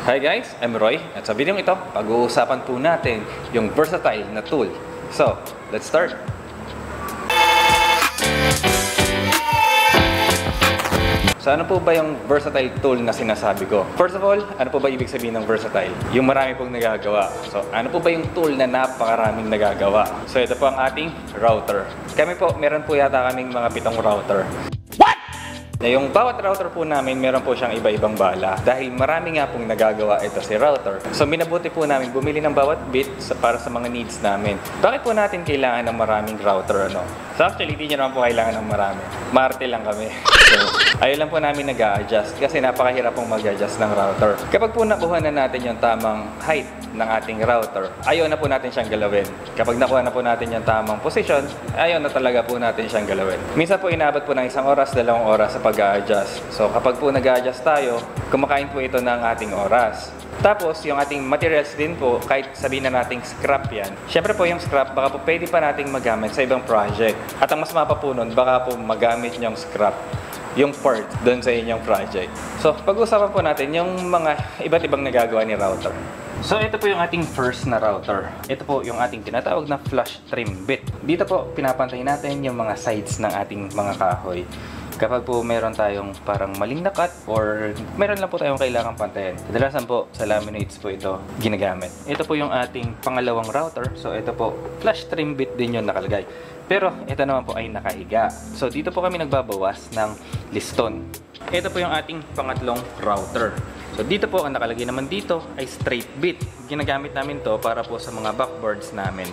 Hi guys, I'm Roy at sa video ito, pag-uusapan po natin yung versatile na tool. So, let's start! So ano po ba yung versatile tool na sinasabi ko? First of all, ano po ba ibig sabihin ng versatile? Yung marami pong nagagawa. So ano po ba yung tool na napakaraming nagagawa? So ito po ang ating router. Kami po, meron po yata kaming mga 7 router. Na yung bawat router po namin, meron po siyang iba-ibang bala. Dahil marami nga pong nagagawa ito si router. So minabuti po namin bumili ng bawat bit para sa mga needs namin. Bakit po natin kailangan ng maraming router? So actually, hindi nyo naman po kailangan ng marami. Marte lang kami. So, ayun lang po namin nag-a-adjust kasi napakahirap pong mag-adjust ng router. Kapag po nakuha na natin yung tamang height ng ating router, ayaw na po natin siyang galawin. Kapag nakuha na po natin yung tamang position, ayaw na talaga po natin siyang galawin. Minsan po inabot po ng 1 oras, 2 oras sa pag-a-adjust. So kapag po nag-a-adjust tayo, kumakain po ito ng ating oras. Tapos, yung ating materials din po, kahit sabihin na nating scrap yan, syempre po yung scrap, baka po pwede pa nating magamit sa ibang project. At ang mas mapa po nun, baka po magamit yung scrap, yung part doon sa inyong project. So, pag-usapan po natin yung mga iba't ibang nagagawa ni router. So, ito po yung ating first na router. Ito po yung ating tinatawag na flush trim bit. Dito po, pinapantay natin yung mga sides ng ating mga kahoy. Kapag po meron tayong parang maling na cut or meron lang po tayong kailangang pantayin. Kadalasan po sa laminates po ito ginagamit. Ito po yung ating pangalawang router. So ito po, flush trim bit din yung nakalagay. Pero ito naman po ay nakahiga. So dito po kami nagbabawas ng liston. Ito po yung ating pangatlong router. So dito po, ang nakalagay naman dito ay straight bit. Ginagamit namin to para po sa mga backboards namin.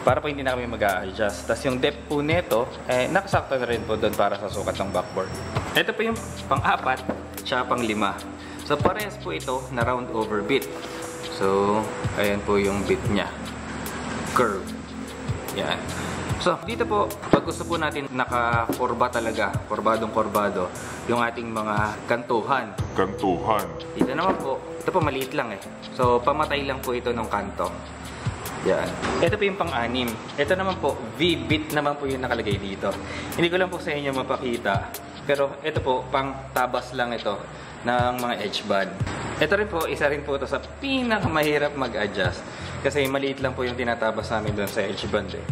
Para po hindi na kami mag-a-adjust. Tapos yung depth po nito, nakasakto na rin po doon para sa sukat ng backboard. Ito po yung pang-4, tsaka pang-5. So parehas po ito na round over bit. So, ayan po yung bit niya. Curve. Yan. So, dito po, pag gusto po natin naka-korba talaga, korbadong-korbado, yung ating mga kantuhan. Dito naman po, ito po maliit lang eh. So, pamatay lang po ito ng kanto. Yan. Ito po yung pang-6. Ito naman po, V-bit naman po yung nakalagay dito. Hindi ko lang po sa inyo mapakita. Pero ito po, pang-tabas lang ito ng mga edge band. Ito rin po, isa rin po ito sa pinakamahirap mag-adjust. Kasi maliit lang po yung tinatabas namin doon sa edge band eh.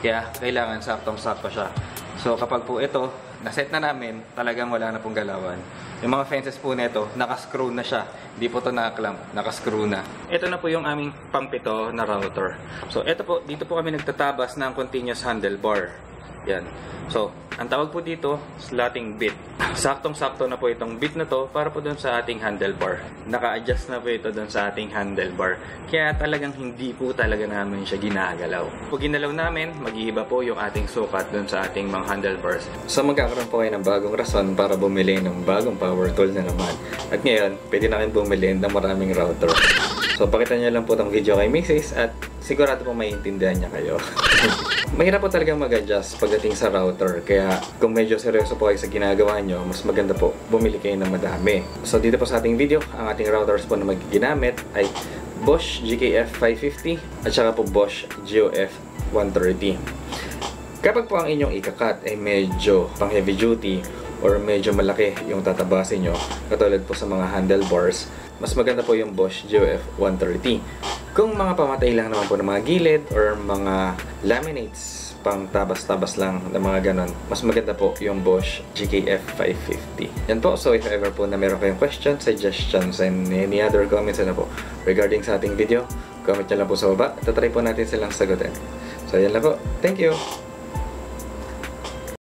Kaya kailangan saktong-sakto siya. So kapag po ito, naset na namin, talagang wala na pong galawan. Yung mga fences po nito, nakascrew na siya. Hindi po ito nakaklamp, nakascrew na. Ito na po yung aming pang-7 na router. So ito po, dito po kami nagtatabas ng continuous handlebar. Yan. So, ang tawag po dito, slotting bit. Saktong-sakto na po itong bit na to para po doon sa ating handlebar. Naka-adjust na po ito doon sa ating handlebar. Kaya talagang hindi po talaga namin siya ginagalaw. Pag ginalaw namin, mag-iiba po yung ating sukat doon sa ating mga handlebars. So, magkakaroon po kayo ng bagong rason para bumili ng bagong power tool na naman. At ngayon, pwede na kayo bumili ng maraming router. So, pakita nyo lang po itong video kay Mrs. at sigurado po maiintindihan niya kayo. Mahirap po talagang mag-adjust pagdating sa router. Kaya kung medyo seryoso po kayo sa ginagawa nyo, mas maganda po bumili kayo ng madami. So dito po sa ating video, ang ating routers po na magiginamit ay Bosch GKF 550 at saka po Bosch GOF 130. Kapag po ang inyong ikakat ay medyo pang heavy duty or medyo malaki yung tatabasin nyo, katulad po sa mga handlebars, mas maganda po yung Bosch GOF 130. Kung mga pamatay lang naman po ng mga gilid or mga laminates, pang tabas-tabas lang na mga ganon, mas maganda po yung Bosch GKF 550. Yan po. So if ever po na meron kayong questions, suggestions, and any other comments na po regarding sa ating video, comment nyo lang po sa baba. Tatry po natin silang sagutin. So yan lang po. Thank you!